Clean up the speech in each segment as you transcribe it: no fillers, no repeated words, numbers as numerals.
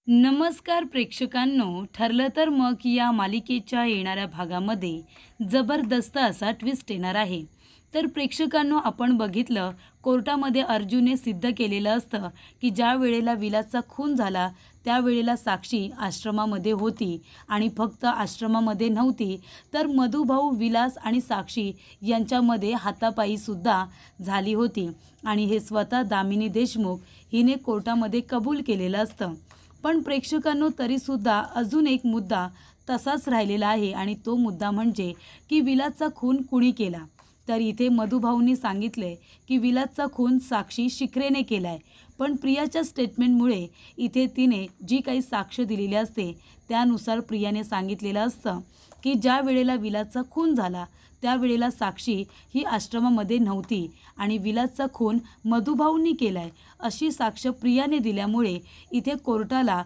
नमस्कार प्रेक्षकांनो, ठरलं तर मग या मालिकेच्या येणाऱ्या भागामध्ये जबरदस्त असा ट्विस्ट येणार आहे. तर प्रेक्षकांनो, आपण बघितलं कोर्टामध्ये अर्जुनने सिद्ध केलेलं असतं की ज्या वेळेला विलासचा खून झाला त्यावेळेला साक्षी आश्रमामध्ये होती आणि फक्त आश्रमामध्ये नव्हती तर मधुभाऊ, विलास आणि साक्षी यांच्यामध्ये हातापाईसुद्धा झाली होती आणि हे स्वतः दामिनी देशमुख हिने कोर्टामध्ये कबूल केलेलं असतं. पण प्रेक्षकांनो, तरीसुद्धा अजून एक मुद्दा तसाच राहिलेला आहे आणि तो मुद्दा म्हणजे की विलासचा खून कुणी केला. तर इथे मधुभाऊंनी सांगितले की विलासचा खून साक्षी शिखरेने केला आहे. पण प्रियाच्या स्टेटमेंटमुळे इथे तिने जी काही साक्ष दिलेली असते त्यानुसार प्रियाने सांगितलेलं असतं की ज्या वेळेला विलासचा खून झाला त्यावेळेला साक्षी ही आश्रमामध्ये नव्हती आणि विलासचा खून मधुभाऊंनी केला आहे अशी साक्ष प्रियाने दिल्यामुळे इथे कोर्टाला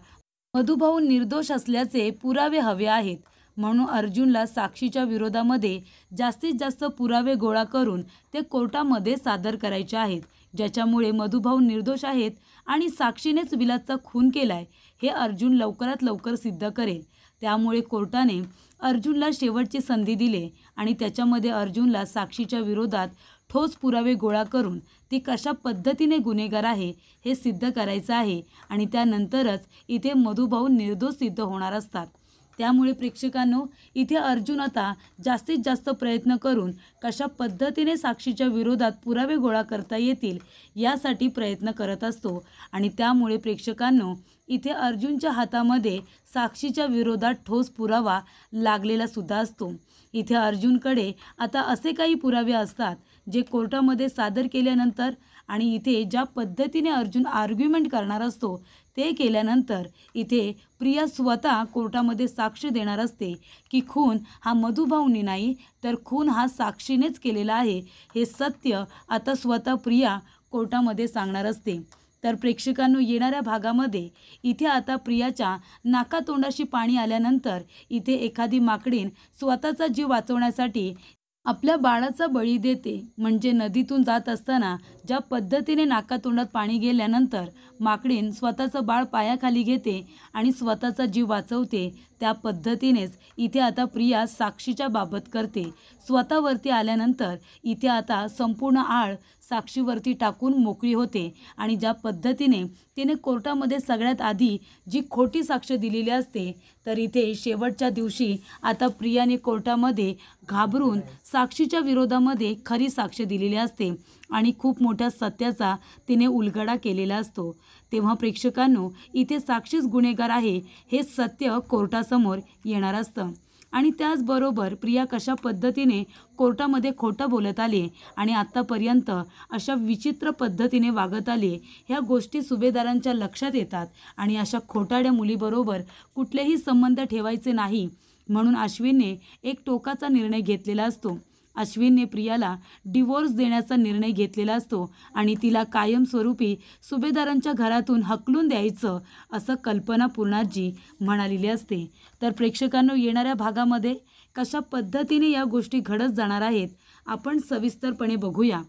मधुभाऊ निर्दोष असल्याचे पुरावे हवे आहेत. म्हणून अर्जुनला साक्षीच्या विरोधामध्ये जास्तीत जास्त पुरावे गोळा करून ते कोर्टामध्ये सादर करायचे आहेत, ज्याच्यामुळे मधुभाऊ निर्दोष आहेत आणि साक्षीनेच विलासचा खून केला आहे हे अर्जुन लवकरात लवकर सिद्ध करेल. त्यामुळे कोर्टाने अर्जुनला शेवटची संधी दिली आणि त्याच्यामध्ये अर्जुनला साक्षीच्या विरोधात ठोस पुरावे गोळा करून ती कशा पद्धतीने गुन्हेगार आहे हे सिद्ध करायचं आहे आणि त्यानंतरच इथे मधुभाऊ निर्दोष सिद्ध होणार असतात. त्यामुळे प्रेक्षकांनो, इथे अर्जुन आता जास्तीत जास्त प्रयत्न करून कशा पद्धतीने साक्षीच्या विरोधात पुरावे गोळा करता येतील यासाठी प्रयत्न करत असतो आणि त्यामुळे प्रेक्षकांनो, इथे अर्जुनच्या हातामध्ये साक्षीच्या विरोधात ठोस पुरावा लागलेला सुद्धा असतो. इथे अर्जुनकडे आता असे काही पुरावे असतात जे कोर्टामध्ये सादर केल्यानंतर आणि इथे ज्या पद्धतीने अर्जुन आर्ग्युमेंट करणार असतो ते केल्यानंतर इथे प्रिया स्वतः कोर्टामध्ये साक्ष देणार असते की खून हा मधुभाऊंनी नाही तर खून हा साक्षीनेच केलेला आहे हे सत्य आता स्वतः प्रिया कोर्टामध्ये सांगणार असते. तर प्रेक्षकांनो, येणाऱ्या भागामध्ये इथे आता प्रियाच्या नाकातोंडाशी पाणी आल्यानंतर इथे एखादी माकडीण स्वतःचा जीव वाचवण्यासाठी आपल्या बाळाचा बळी देते. म्हणजे नदीतून जात असताना ज्या पद्धतीने नाकातोंडात पाणी गेल्यानंतर माकडीण स्वतःचं बाळ पायाखाली घेते आणि स्वतःचा जीव वाचवते, त्या पद्धतीनेच इथे आता प्रिया साक्षीच्या बाबत करते. स्वतःवरती आल्यानंतर इथे आता संपूर्ण आळ साक्षीवरती टाकून मोकळी होते आणि ज्या पद्धतीने तिने कोर्टामध्ये सगळ्यात आधी जी खोटी साक्ष दिलेली असते तर इथे शेवटच्या दिवशी आता प्रियाने कोर्टामध्ये घाबरून साक्षीच्या विरोधामध्ये खरी साक्ष दिलेली असते आणि खूप मोठ्या सत्याचा तिने उलगडा केलेला असतो. तेव्हा प्रेक्षकांनो, इथे साक्षीच गुन्हेगार आहे हे सत्य कोर्टासमोर येणार असतं आणि त्याचबरोबर प्रिया कशा पद्धतीने कोर्टामध्ये खोटं बोलत आली आणि आत्तापर्यंत अशा विचित्र पद्धतीने वागत आली ह्या गोष्टी सुभेदारांच्या लक्षात येतात आणि अशा खोटाड्या मुलीबरोबर कुठलेही संबंध ठेवायचे नाही म्हणून अश्विनने एक टोकाचा निर्णय घेतलेला असतो. अश्विनने प्रियाला डिवोर्स देण्याचा निर्णय घेतलेला असतो आणि तिला कायमस्वरूपी सुभेदारांच्या घरातून हकलून द्यायचं असं कल्पना पूर्णाजी म्हणालेली असते. तर प्रेक्षकांनो, येणाऱ्या भागामध्ये कशा पद्धतीने या गोष्टी घडत जाणार आहेत आपण सविस्तरपणे बघूया.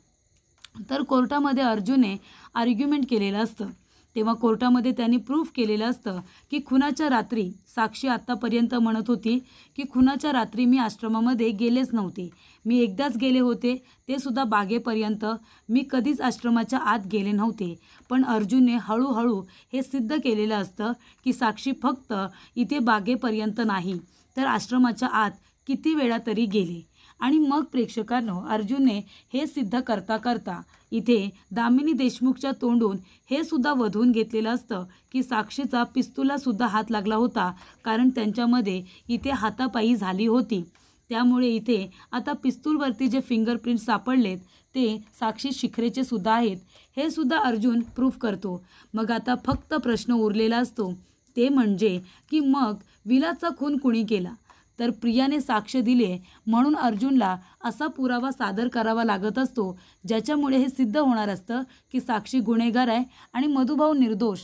तर कोर्टामध्ये अर्जुनने आर्ग्युमेंट केलेलं असतं तेव्हा कोर्टामध्ये त्यांनी प्रूफ केलेलं असतं की खुनाच्या रात्री साक्षी आत्तापर्यंत म्हणत होती की खुनाच्या रात्री मी आश्रमामध्ये गेलेच नव्हते, मी एकदाच गेले होते ते सुद्धा बागेपर्यंत, मी कधीच आश्रमाच्या आत गेले नव्हते. पण अर्जुनने हळूहळू हे सिद्ध केलेलं असतं की साक्षी फक्त इथे बागेपर्यंत नाही तर आश्रमाच्या आत किती वेळा तरी गेले. आणि मग प्रेक्षकांनो, अर्जुनने हे सिद्ध करता करता इथे दामिनी देशमुखच्या तोंडून हे सुद्धा वधवून घेतलेलं असतं की साक्षीचा पिस्तूलासुद्धा हात लागला होता कारण त्यांच्यामध्ये इथे हातापायी झाली होती. त्यामुळे इथे आता पिस्तूलवरती जे फिंगरप्रिंट सापडलेत ते साक्षी शिखरेचे सुद्धा आहेत हे सुद्धा अर्जुन प्रूफ करतो. मग आता फक्त प्रश्न उरलेला असतो ते म्हणजे की मग विलासचा खून कुणी केला. तर प्रियाने साक्ष दिले म्हणून अर्जुनला असा पुरावा सादर करावा लागत असतो ज्याच्यामुळे हे सिद्ध होणार असतं की साक्षी गुन्हेगार आहे आणि मधुभाऊ निर्दोष.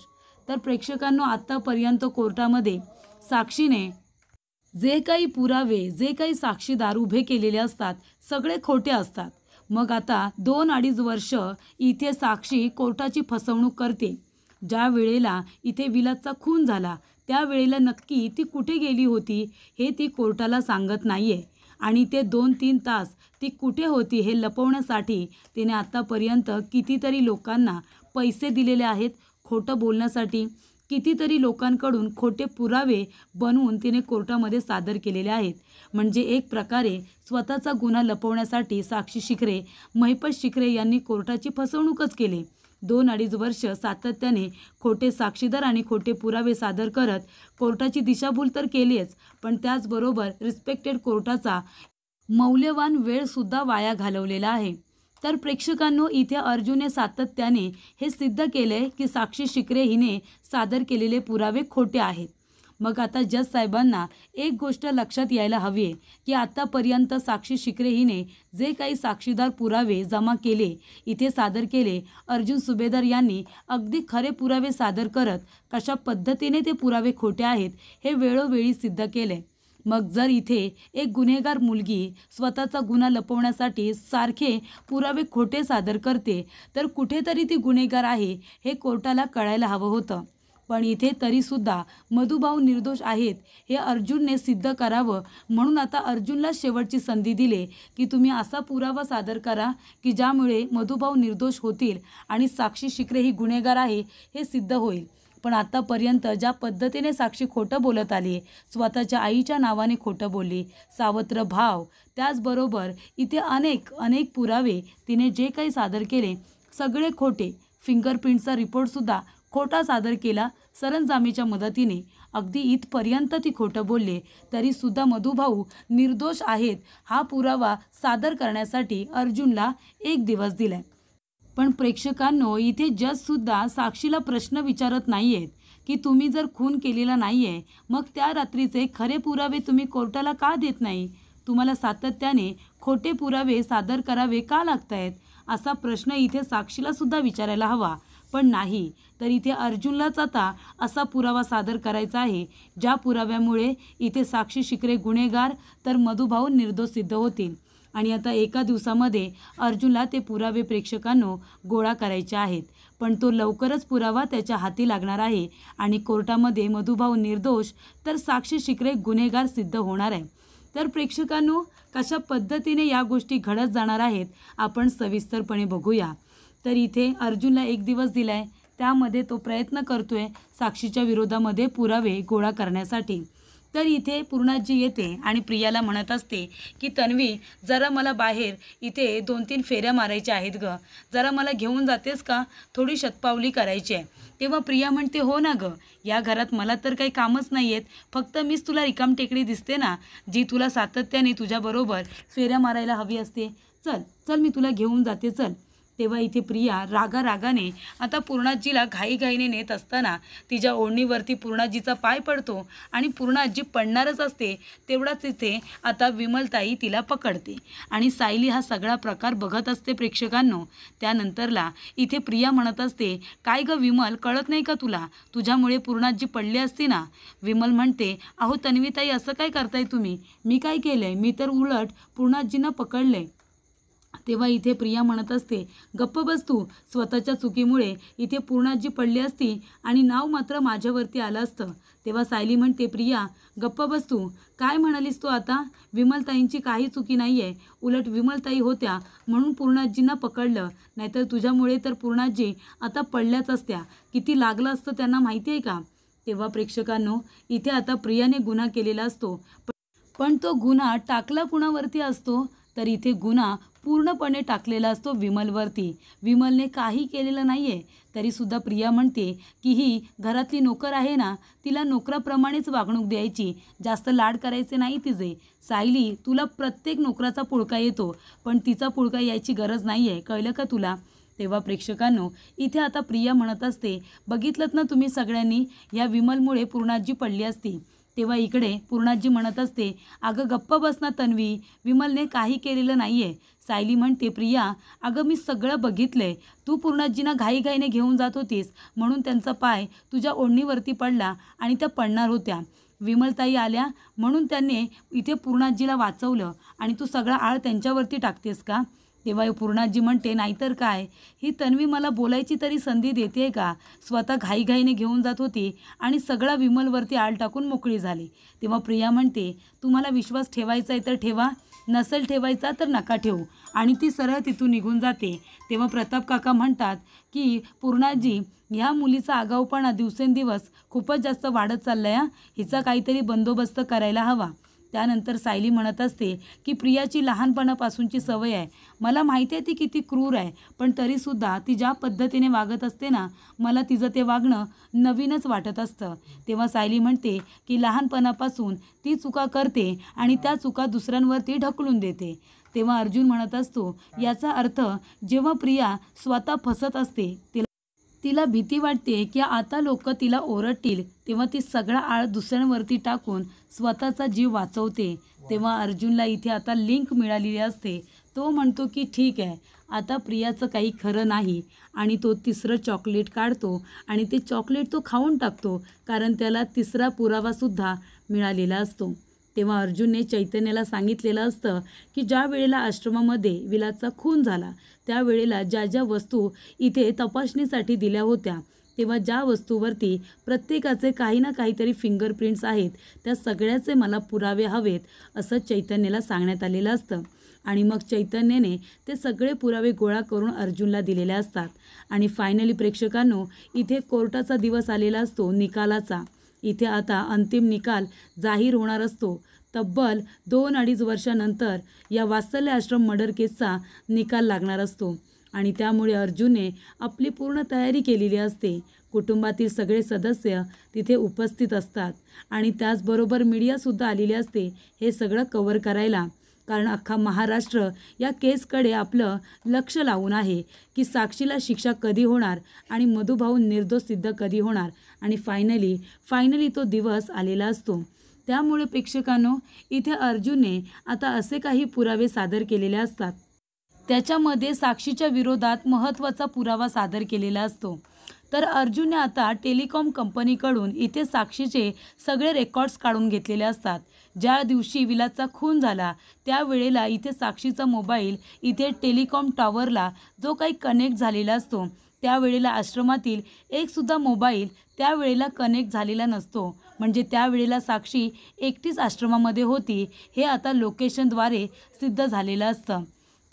तर प्रेक्षकांनो, आत्तापर्यंत कोर्टामध्ये साक्षीने जे काही पुरावे, जे काही साक्षीदार उभे केलेले असतात सगळे खोटे असतात. मग आता 2-2.5 वर्ष इथे साक्षी कोर्टाची फसवणूक करते ज्या वेळेला इथे विलासचा खून झाला त्या वेळेला नक्की ती कुठे गेली होती हे ती कोर्टाला सांगत नाही आहे. आणि ते 2-3 तास ती कुठे होती हे लपवण्यासाठी तिने आत्तापर्यंत कितीतरी लोकांना पैसे दिलेले आहेत खोटं बोलण्यासाठी. कितीतरी लोकांकडून खोटे पुरावे बनवून तिने कोर्टामध्ये सादर केलेले आहेत. म्हणजे एक प्रकारे स्वतःचा गुन्हा लपवण्यासाठी साक्षी शिकरे, महिपत शिकरे यांनी कोर्टाची फसवणूकच केली. 2-2.5 वर्ष सातत्याने खोटे साक्षीदार आणि खोटे पुरावे सादर करत कोर्टाची दिशाभूल तर केलीच, पण त्याचबरोबर रिस्पेक्टेड कोर्टाचा मौल्यवान वेळसुद्धा वाया घालवलेला आहे. तर प्रेक्षकांनो, इथे अर्जुनने सातत्याने हे सिद्ध केले की साक्षी शिकरे हिने सादर केलेले पुरावे खोटे आहेत. मग आता जज साहेबांना एक गोष्ट लक्षात यायला हवी आहे की आतापर्यंत साक्षी शिकरे हिने जे काही साक्षीदार पुरावे जमा केले, इथे सादर केले, अर्जुन सुभेदार यांनी अगदी खरे पुरावे सादर करत कशा पद्धतीने ते पुरावे खोटे आहेत हे वेळोवेळी सिद्ध केले. मग जर इथे एक गुन्हेगार मुलगी स्वतःचा गुन्हा लपवण्यासाठी सारखे पुरावे खोटे सादर करते तर कुठेतरी ती गुन्हेगार आहे हे कोर्टाला कळायला हवं होतं. पण इथे तरीसुद्धा मधुभाऊ निर्दोष आहेत हे अर्जुनने सिद्ध करावं म्हणून आता अर्जुनला शेवटची संधी दिली की तुम्ही असा पुरावा सादर करा की ज्यामुळे मधुभाऊ निर्दोष होतील आणि साक्षी शिकरे ही गुन्हेगार आहे हे सिद्ध होईल. पण आतापर्यंत ज्या पद्धतीने साक्षी खोटं बोलत आली, स्वतःच्या आईच्या नावाने खोटं बोलली, सावत्र भाव, त्याचबरोबर इथे अनेक पुरावे तिने जे काही सादर केले सगळे खोटे. फिंगरप्रिंटचा रिपोर्टसुद्धा खोटा सादर केला सरंजामीच्या मदतीने. अगदी इथपर्यंत ती खोटं बोलले तरीसुद्धा मधुभाऊ निर्दोष आहेत हा पुरावा सादर करण्यासाठी अर्जुनला 1 दिवस दिलाय. पण प्रेक्षकांनो, इथे जजसुद्धा साक्षीला प्रश्न विचारत नाही आहेत की तुम्ही जर खून केलेला नाही आहे मग त्या रात्रीचे खरे पुरावे तुम्ही कोर्टाला का देत नाही, तुम्हाला सातत्याने खोटे पुरावे सादर करावे का लागत आहेत, असा प्रश्न इथे साक्षीलासुद्धा विचारायला हवा. पण नाही, तर इथे अर्जुनलाच आता असा पुरावा सादर करायचा आहे ज्या पुराव्यामुळे इथे साक्षी शिकरे गुन्हेगार तर मधुभाऊ निर्दोष सिद्ध होतील. आणि आता एका दिवसामध्ये अर्जुनला ते पुरावे प्रेक्षकांनो गोळा करायचे आहेत. पण तो लवकरच पुरावा त्याच्या हाती लागणार आहे आणि कोर्टामध्ये मधुभाऊ निर्दोष तर साक्षी शिकरे गुन्हेगार सिद्ध होणार आहे. तर प्रेक्षकांनो, कशा पद्धतीने या गोष्टी घडत जाणार आहेत आपण सविस्तरपणे बघूया. तर इथे अर्जुनला 1 दिवस दिलाय, त्यामध्ये तो प्रयत्न करतोय साक्षीच्या विरोधामध्ये पुरावे गोळा करण्यासाठी. तर इथे पूर्णाजी येते आणि प्रियाला म्हणत असते की तन्वी, जरा मला बाहेर इथे 2-3 फेऱ्या मारायच्या आहेत गं, जरा मला घेऊन जातेस का, थोडी शतपावली करायची आहे. तेव्हा प्रिया म्हणते हो ना गं, या घरात मला तर काही कामच नाही आहेत, फक्त मीच तुला रिकामटेकडी दिसते ना जी तुला सातत्याने तुझ्याबरोबर फेऱ्या मारायला हवी असते. चल चल मी तुला घेऊन जाते चल. तेव्हा इथे प्रिया रागाने आता पूर्णाजीला घाईघाईने नेत असताना तिच्या ओढणीवरती पूर्णाजीचा पाय पडतो आणि पूर्णाजी पडणारच असते. तेवढाच इथे आता विमलताई तिला पकडते आणि सायली हा सगळा प्रकार बघत असते प्रेक्षकांनो. त्यानंतरला इथे प्रिया म्हणत असते, काय गं विमल, कळत नाही का तुला, तुझ्यामुळे पूर्णाजी पडली असती ना. विमल म्हणते, अहो तन्वीताई, असं काय करताय तुम्ही, मी काय केलंय, मी तर उलट पूर्णाजींना पकडलंय. तेव्हा इथे प्रिया म्हणत असते, गप्प बस तू, स्वतःच्या चुकीमुळे इथे पूर्णाजी पडली असती आणि नाव मात्र माझ्यावरती आलं असतं. तेव्हा सायली म्हणते, प्रिया गप्प बस तू, काय म्हणालीस तू आता, विमलताईंची काही चुकी नाही आहे, उलट विमलताई होत्या म्हणून पूर्णाजींना पकडलं, नाहीतर तुझ्यामुळे तर पूर्णाजी आता पडल्याच असत्या, किती लागलं असतं त्यांना माहिती आहे का. तेव्हा प्रेक्षकांनो, इथे आता प्रियाने गुन्हा केलेला असतो, पण तो गुन्हा टाकला कुणावरती असतो, तर इथे गुन्हा पूर्णपणे टाकलेला असतो विमलवरती. विमलने काही केलेलं नाही आहे तरीसुद्धा प्रिया म्हणते की ही घरातली नोकर आहे ना, तिला नोकराप्रमाणेच वागणूक द्यायची, जास्त लाड करायचे नाही तिचे. सायली, तुला प्रत्येक नोकराचा पुळका येतो, पण तिचा पुळका यायची गरज नाही आहे, कळलं का तुला. तेव्हा प्रेक्षकांनो, इथे आता प्रिया म्हणत असते, बघितलं ना तुम्ही सगळ्यांनी, या विमलमुळे पूर्णाजी पडली असती. तेव्हा इकडे पूर्णाजी म्हणत असते, अगं गप्प बस ना तन्वी, विमलने काही केलेलं नाही आहे. सायली म्हणते, प्रिया अगं मी सगळं बघितलंय, तू पूर्णाजींना घाईघाईने घेऊन जात होतीस म्हणून त्यांचा पाय तुझ्या ओढणीवरती पडला आणि त्या पडणार होत्या. विमलताई आल्या म्हणून त्यांनी इथे पूर्णाजीला वाचवलं आणि तू सगळा आळ त्यांच्यावरती टाकतेस का. तेव्हा पूर्णाजी म्हणते, नाहीतर काय, ही तन्वी मला बोलायची तरी संधी देते का? स्वतः घाईघाईने घेऊन जात होती आणि सगळा विमलवरती आळ टाकून मोकळी झाली. तेव्हा प्रिया म्हणते, तुम्हाला विश्वास ठेवायचा आहे तर ठेवा, नसेल ठेवायचा तर नका ठेवू, आणि ती सरळ तिथून निघून जाते. तेव्हा प्रताप काका म्हणतात की पूर्णाजी, ह्या मुलीचा आगाऊपणा दिवसेंदिवस खूपच जास्त वाढत चाललाय हा, हिचा काहीतरी बंदोबस्त करायला हवा. त्यानंतर सायली म्हणत असते की प्रियाची लहानपणापासूनची सवय आहे, मला माहिती आहे ती किती क्रूर आहे, पण तरीसुद्धा ती ज्या पद्धतीने वागत असते ना, मला तिचं ते वागणं नवीनच वाटत असतं. तेव्हा सायली म्हणते की लहानपणापासून ती चुका करते आणि त्या चुका दुसऱ्यांवरती ढकलून देते. तेव्हा अर्जुन म्हणत असतो, याचा अर्थ जेव्हा प्रिया स्वतः फसत असते, तिला भीती वाटते की आता लोक तिला ओरडतील, तेव्हा ती सगळा आळ दुसऱ्यांवरती टाकून स्वतःचा जीव वाचवते. तेव्हा अर्जुनला इथे आता लिंक मिळालेली असते. तो म्हणतो की ठीक आहे, आता प्रियाचं काही खरं नाही, आणि तो तिसरं चॉकलेट काढतो आणि ते चॉकलेट तो खाऊन टाकतो, कारण त्याला तिसरा पुरावासुद्धा मिळालेला असतो. तेव्हा अर्जुनने चैतन्याला सांगितलेलं असतं की ज्या वेळेला आश्रमामध्ये विलासचा खून झाला, त्यावेळेला ज्या ज्या वस्तू इथे तपासणीसाठी दिल्या होत्या, तेव्हा ज्या वस्तूवरती प्रत्येकाचे काही ना काहीतरी फिंगरप्रिंट्स आहेत, त्या सगळ्याचे मला पुरावे हवेत, असं चैतन्याला सांगण्यात आलेलं असतं. आणि मग चैतन्याने ते सगळे पुरावे गोळा करून अर्जुनला दिलेले असतात. आणि फायनली प्रेक्षकांनो, इथे कोर्टाचा दिवस आलेला असतो, निकालाचा. इथे आता अंतिम निकाल जाहीर होणार असतो. तब्बल 2-2.5 वर्षानंतर या वात्सल्य आश्रम मर्डर केसचा निकाल लागणार असतो, आणि त्यामुळे अर्जुनने आपली पूर्ण तयारी केलेली असते. कुटुंबातील सगळे सदस्य तिथे उपस्थित असतात, आणि त्याचबरोबर मीडियासुद्धा आलेली असते हे सगळं कव्हर करायला, कारण अख्खा महाराष्ट्र या केसकडे आपलं लक्ष लावून आहे की साक्षीला शिक्षा कधी होणार आणि मधुभाऊ निर्दोष सिद्ध कधी होणार. आणि फायनली तो दिवस आलेला असतो. त्यामुळे प्रेक्षकांनो, इथे अर्जुनने आता असे काही पुरावे सादर केलेले असतात, त्याच्यामध्ये साक्षीच्या विरोधात महत्त्वाचा पुरावा सादर केलेला असतो. तर अर्जुनने आता टेलिकॉम कंपनीकडून इथे साक्षीचे सगळे रेकॉर्ड्स काढून घेतलेले असतात. ज्या दिवशी विलासचा खून झाला, त्यावेळेला इथे साक्षीचा मोबाईल इथे टेलिकॉम टॉवरला जो काही कनेक्ट झालेला असतो, त्यावेळेला आश्रमातील एकसुद्धा मोबाईल त्यावेळेला कनेक्ट झालेला नसतो. म्हणजे त्यावेळेला साक्षी एकटीच आश्रमामध्ये होती, हे आता लोकेशनद्वारे सिद्ध झालेलं असतं.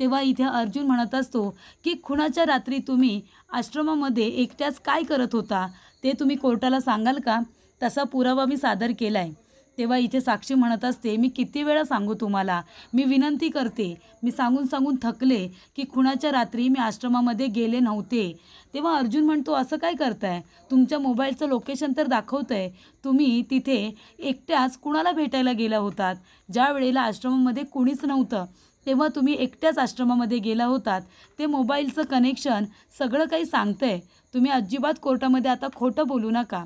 तेव्हा इथे अर्जुन म्हणत असतो की खुनाच्या रात्री तुम्ही आश्रमामध्ये एकट्याच काय करत होता, ते तुम्ही कोर्टाला सांगाल का? तसा पुरावा मी सादर केला आहे. तेव्हा इथे साक्षी म्हणत असते, मी किती वेळा सांगू तुम्हाला, मी विनंती करते, मी सांगून थकले की खुनाच्या रात्री मी आश्रमामध्ये गेले नव्हते. तेव्हा अर्जुन म्हणतो, असं काय करताय, तुमच्या मोबाईलचं लोकेशन तर दाखवतं आहे, तुम्ही तिथे एकट्याच कुणाला भेटायला गेला होतात? ज्या वेळेला आश्रमामध्ये कुणीच नव्हतं, तेव्हा तुम्ही एकट्याच आश्रमामध्ये गेला होतात. ते मोबाईलचं कनेक्शन सगळं काही सांगतंय. तुम्ही अजिबात कोर्टामध्ये आता खोटं बोलू नका.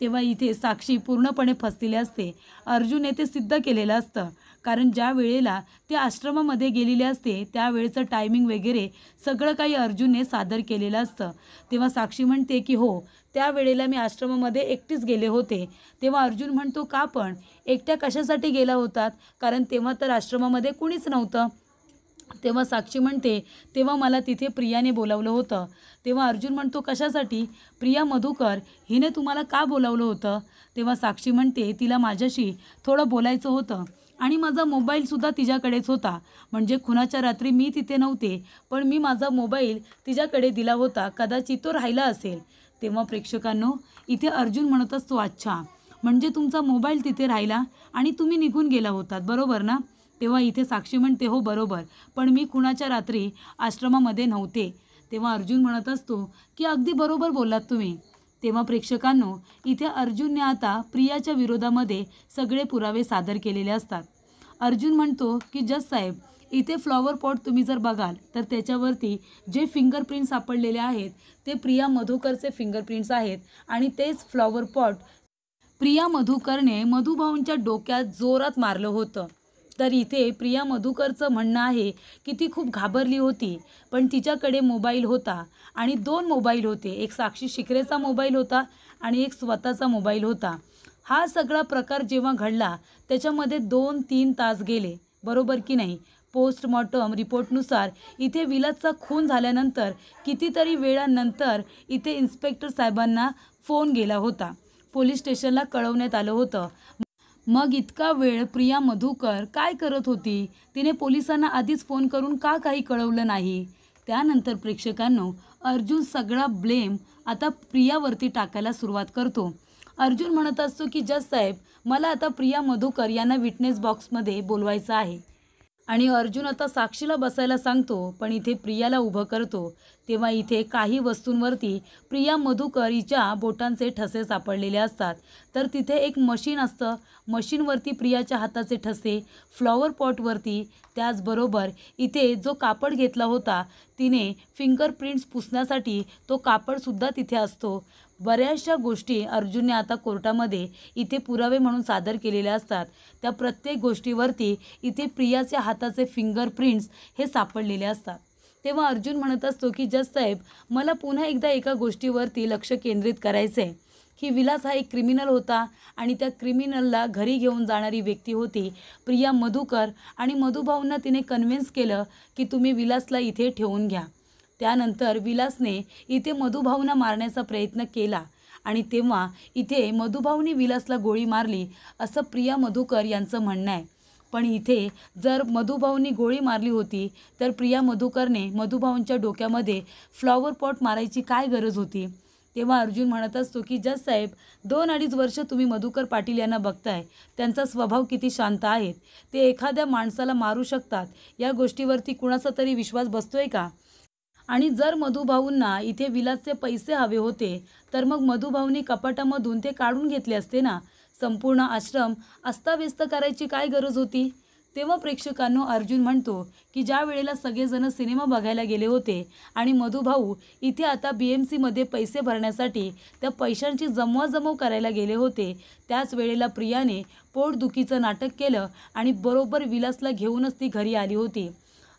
तेव्हा इथे साक्षी पूर्णपणे फसलेली असते. अर्जुनने ते सिद्ध केलेलं असतं, कारण ज्या वेळेला ते आश्रमामध्ये गेलेले असते त्यावेळेचं टायमिंग वगैरे सगळं काही अर्जुनने सादर केलेलं असतं. तेव्हा साक्षी म्हणते की हो, त्यावेळेला मी आश्रमामध्ये एकटीच गेले होते. तेव्हा अर्जुन म्हणतो, का पण एकट्या कशासाठी गेला होतात, कारण तेव्हा तर आश्रमामध्ये कुणीच नव्हतं. तेव्हा साक्षी म्हणते, तेव्हा मला तिथे प्रियाने बोलावलं होतं. तेव्हा अर्जुन म्हणतो, कशासाठी? प्रिया मधुकर हिने तुम्हाला का बोलावलं होतं? तेव्हा साक्षी म्हणते, तिला माझ्याशी थोडं बोलायचं होतं, आणि माझा मोबाईलसुद्धा तिच्याकडेच होता. म्हणजे खुनाच्या रात्री मी तिथे नव्हते, पण मी माझा मोबाईल तिच्याकडे दिला होता, कदाचित तो राहिला असेल. तेव्हा प्रेक्षकांनो, इथे अर्जुन म्हणत असतो, अच्छा, म्हणजे तुमचा मोबाईल तिथे राहिला आणि तुम्ही निघून गेला होतात, बरोबर ना? तेव्हा इथे साक्षी म्हणते, हो बरोबर, पण मी खुनाच्या रात्री आश्रमामध्ये नव्हते. तेव्हा अर्जुन म्हणत असतो की अगदी बरोबर बोललात तुम्ही. तेव्हा प्रेक्षकांनो, इथे अर्जुनने आता प्रियाच्या विरोधामध्ये सगळे पुरावे सादर केलेले असतात. अर्जुन म्हणतो की जज साहेब, इथे फ्लॉवर पॉट तुम्ही जर बघाल तर त्याच्यावरती जे फिंगरप्रिंट सापडलेले आहेत ते प्रिया मधुकरचे फिंगरप्रिंट्स आहेत, आणि तेच फ्लॉवर पॉट प्रिया मधुकरने मधुभाऊंच्या डोक्यात जोरात मारलं होतं. तर इथे प्रिया मधुकरचं म्हणणं आहे की ती खूप घाबरली होती, पण तिच्याकडे मोबाईल होता, आणि 2 मोबाईल होते. एक साक्षी शिकरेचा मोबाईल होता आणि एक स्वतःचा मोबाईल होता. हा सगळा प्रकार जेव्हा घडला त्याच्यामध्ये 2-3 तास गेले, बरोबर की नाही? पोस्टमॉर्टम रिपोर्टनुसार इथे विलासचा खून झाल्यानंतर कितीतरी वेळानंतर इथे इन्स्पेक्टर साहेबांना फोन गेला होता, पोलीस स्टेशनला कळवण्यात आलं होतं। मग इतका वेळ प्रिया मधुकर काय करत होती? तिने पोलिसांना आधीच फोन करून का काही कळवलं नाही? त्यानंतर प्रेक्षकांनो, अर्जुन सगळा ब्लेम आता प्रियावरती टाकायला सुरुवात करतो। अर्जुन म्हणत असतो की जज साहेब, मला आता प्रिया मधुकर यांना विटनेस बॉक्समध्ये बोलवायचं आहे आणि अर्जुन आता साक्षीला बसायला सांगतो, पण इथे प्रियाला उभं करतो। तेव्हा इथे काही वस्तूंवरती प्रिया मधुकर हिच्या बोटांचे ठसे सापडलेले असतात। तर तिथे एक मशीन असतं, मशीनवरती प्रियाच्या हाताचे ठसे, फ्लॉवर पॉटवरती, त्याचबरोबर इथे जो कापड घेतला होता तिने फिंगरप्रिंट्स पुसण्यासाठी तो कापडसुद्धा तिथे असतो। बऱ्याचशा गोष्टी अर्जुनने आता कोर्टामध्ये इथे पुरावे म्हणून सादर केलेल्या असतात। त्या प्रत्येक गोष्टीवरती इथे प्रियाच्या हाताचे फिंगरप्रिंट्स हे सापडलेले असतात। तेव्हा अर्जुन म्हणत असतो की जज साहेब, मला पुन्हा एकदा एका गोष्टीवरती लक्ष केंद्रित करायचं आहे की विलास हा एक क्रिमिनल होता आणि त्या क्रिमिनलला घरी घेऊन जाणारी व्यक्ती होती प्रिया मधुकर आणि मधुभाऊंना तिने कन्व्हिन्स केलं की तुम्ही विलासला इथे ठेवून घ्या। त्यानंतर विलासने इथे मधुभाऊंना मारण्याचा प्रयत्न केला आणि तेव्हा इथे मधुभाऊंनी विलासला गोळी मारली असं प्रिया मधुकर यांचं म्हणणं आहे। पण इथे जर मधुभाऊंनी गोळी मारली होती तर प्रिया मधुकरने मधुभाऊंच्या डोक्यामध्ये फ्लॉवर पॉट मारायची काय गरज होती? तेव्हा अर्जुन म्हणत असतो की जज साहेब, 2-2.5 वर्ष तुम्ही मधुकर पाटील यांना बघताय, त्यांचा स्वभाव किती शांत आहेत, ते एखाद्या माणसाला मारू शकतात, या गोष्टीवरती कुणाचा तरी विश्वास बसतोय का? आणि जर मधुभाऊंना इथे विलासचे पैसे हवे होते तर मग मधुभाऊंनी कपाटामधून ते काढून घेतले असते ना, संपूर्ण आश्रम अस्ताव्यस्त करायची काय गरज होती? तेव्हा प्रेक्षकांनो, अर्जुन म्हणतो की ज्या वेळेला सगळेजण सिनेमा बघायला गेले होते आणि मधुभाऊ इथे आता BMCमध्ये पैसे भरण्यासाठी त्या पैशांची जमवाजमव करायला गेले होते, त्याच वेळेला प्रियाने पोटदुखीचं नाटक केलं आणि बरोबर विलासला घेऊनच ती घरी आली होती।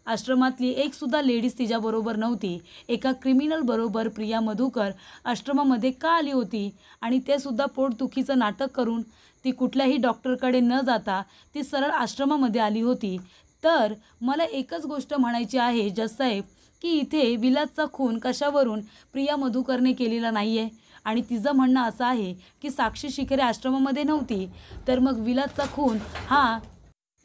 आश्रमातली एकसुद्धा लेडीज तिच्याबरोबर नव्हती। एका क्रिमिनल बरोबर प्रिया मधुकर आश्रमामध्ये का आली होती? आणि ते सुद्धा पोटदुखीचं नाटक करून ती कुठल्याही डॉक्टरकडे न जाता ती सरळ आश्रमामध्ये आली होती। तर मला एकच गोष्ट म्हणायची आहे जज साहेब, की इथे विलासचा खून कशावरून प्रिया मधुकरने केलेला नाही आहे आणि तिचं म्हणणं असं आहे की साक्षी शिखरे आश्रमामध्ये नव्हती, तर मग विलासचा खून हा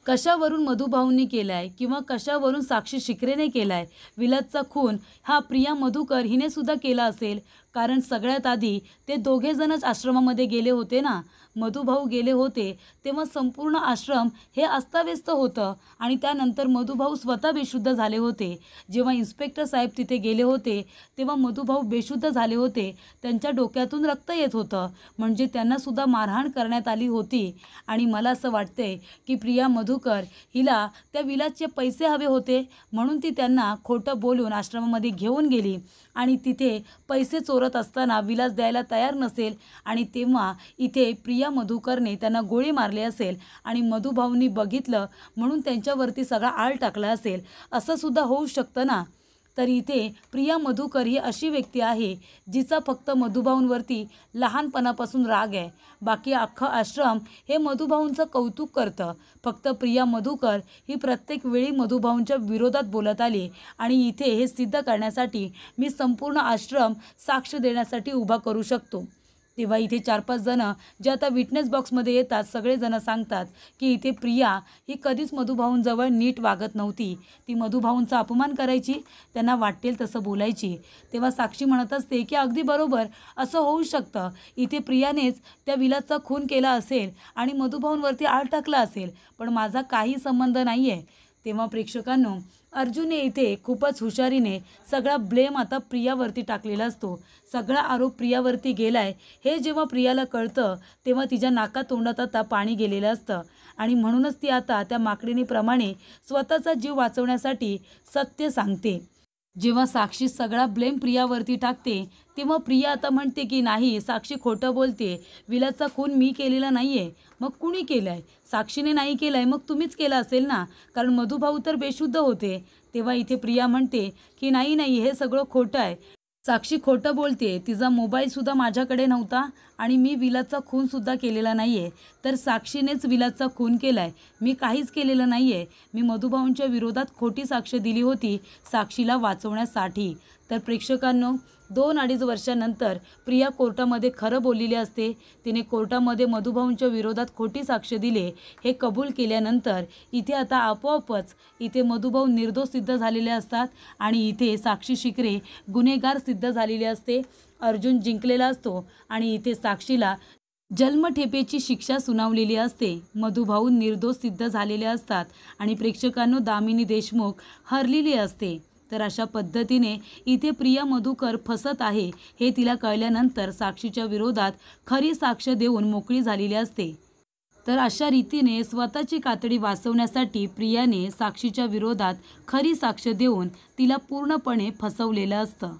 कशावरून मधुभाऊंनी केलाय किंवा कशावरून साक्षी शिखरेने केलाय? विलासचा खून हा प्रिया मधुकर हिने सुद्धा केला असेल, कारण सगळ्यात आधी ते दोघेजणच आश्रमामध्ये गेले होते ना। मधुभाऊ गेले होते तेव्हा संपूर्ण आश्रम हे अस्ताव्यस्त होतं आणि त्यानंतर मधुभाऊ स्वतः बेशुद्ध झाले होते। जेव्हा इन्स्पेक्टर साहेब तिथे गेले होते तेव्हा मधुभाऊ बेशुद्ध झाले होते, त्यांच्या डोक्यातून रक्त येत होतं, म्हणजे त्यांनासुद्धा मारहाण करण्यात आली होती। आणि मला असं वाटतंय की प्रिया मधुकर हिला त्या विलासचे पैसे हवे होते म्हणून ती त्यांना खोटं बोलून आश्रमामध्ये घेऊन गेली आणि तिथे पैसे चोरत असताना विलास द्यायला तयार नसेल आणि तेव्हा इथे प्रिया मधुकरने त्यांना गोळी मारली असेल आणि मधुभाऊंनी बघितलं म्हणून त्यांच्यावरती सगळा आळ टाकला असेल, असं सुद्धा होऊ शकतं ना। तर इथे प्रिया मधुकर ही अशी व्यक्ती आहे जिचा फक्त मधुभाऊंवरती लहानपणापासून राग आहे, बाकी अख्खं आश्रम हे मधुभाऊंचं कौतुक करतं। फक्त प्रिया मधुकर ही प्रत्येक वेळी मधुभाऊंच्या विरोधात बोलत आली आणि इथे हे सिद्ध करण्यासाठी मी संपूर्ण आश्रम साक्ष देण्यासाठी उभा करू शकतो। तेव्हा इथे 4-5 जण जे आता विटनेस बॉक्समध्ये येतात, सगळेजण सांगतात की इथे प्रिया ही कधीच मधुभाऊंजवळ नीट वागत नव्हती, ती मधुभाऊंचा अपमान करायची, त्यांना वाटेल तसं बोलायची। तेव्हा साक्षी म्हणत असते की अगदी बरोबर, असं होऊ शकतं, इथे प्रियानेच त्या विलासचा खून केला असेल आणि मधुभाऊंवरती आळ टाकला असेल, पण माझा काही संबंध नाही आहे। तेव्हा प्रेक्षकांनो, अर्जुनने इथे खूपच हुशारीने सगळा ब्लेम आता प्रियावरती टाकलेला असतो। सगळा आरोप प्रियावरती गेलाय हे जेव्हा प्रियाला कळतं तेव्हा तिच्या नाकातोंडात आता पाणी गेलेलं असतं आणि म्हणूनच ती आता त्या माकडिणीप्रमाणे स्वतःचा जीव वाचवण्यासाठी सत्य सांगते। जेव्हा साक्षी सगळा ब्लेम प्रियावरती टाकते तेव्हा प्रिया आता म्हणते की नाही, साक्षी खोटं बोलते, विलासचा खून मी केलेला नाही आहे। मग कुणी केलं आहे? साक्षीने नाही केलं आहे, मग तुम्हीच केलं असेल ना, कारण मधुभाऊ तर बेशुद्ध होते। तेव्हा इथे प्रिया म्हणते की नाही, हे सगळं खोटं आहे। साक्षी खोटं बोलते, तिचा मोबाईलसुद्धा माझ्याकडे नव्हता आणि मी विलासचा खूनसुद्धा केलेला नाही आहे. तर साक्षीनेच विलासचा खून केला आहे. मी काहीच केलेलं नाही आहे. मी मधुभाऊंच्या विरोधात खोटी साक्ष दिली होती साक्षीला वाचवण्यासाठी. तर प्रेक्षकांनो, 2-2.5 वर्षानंतर प्रिया कोर्टामध्ये खरं बोललेली असते. तिने कोर्टामध्ये मधुभाऊंच्या विरोधात खोटी साक्ष दिले हे कबूल केल्यानंतर इथे आता आपोआपच इथे मधुभाऊ निर्दोष सिद्ध झालेले असतात आणि इथे साक्षी शिकरे गुन्हेगार सिद्ध झालेली असते. अर्जुन जिंकलेला असतो आणि इथे साक्षीला जन्मठेपेची शिक्षा सुनावलेली असते. मधुभाऊ निर्दोष सिद्ध झालेले असतात आणि प्रेक्षकांनो, दामिनी देशमुख हरलेली असते. तर अशा पद्धतीने इथे प्रिया मधुकर फसत आहे हे तिला कळल्यानंतर साक्षीच्या विरोधात खरी साक्ष देऊन मोकळी झालेली असते. तर अशा रीतीने स्वतःची कातडी वाचवण्यासाठी प्रियाने साक्षीच्या विरोधात खरी साक्ष देऊन तिला पूर्णपणे फसवलेलं असतं.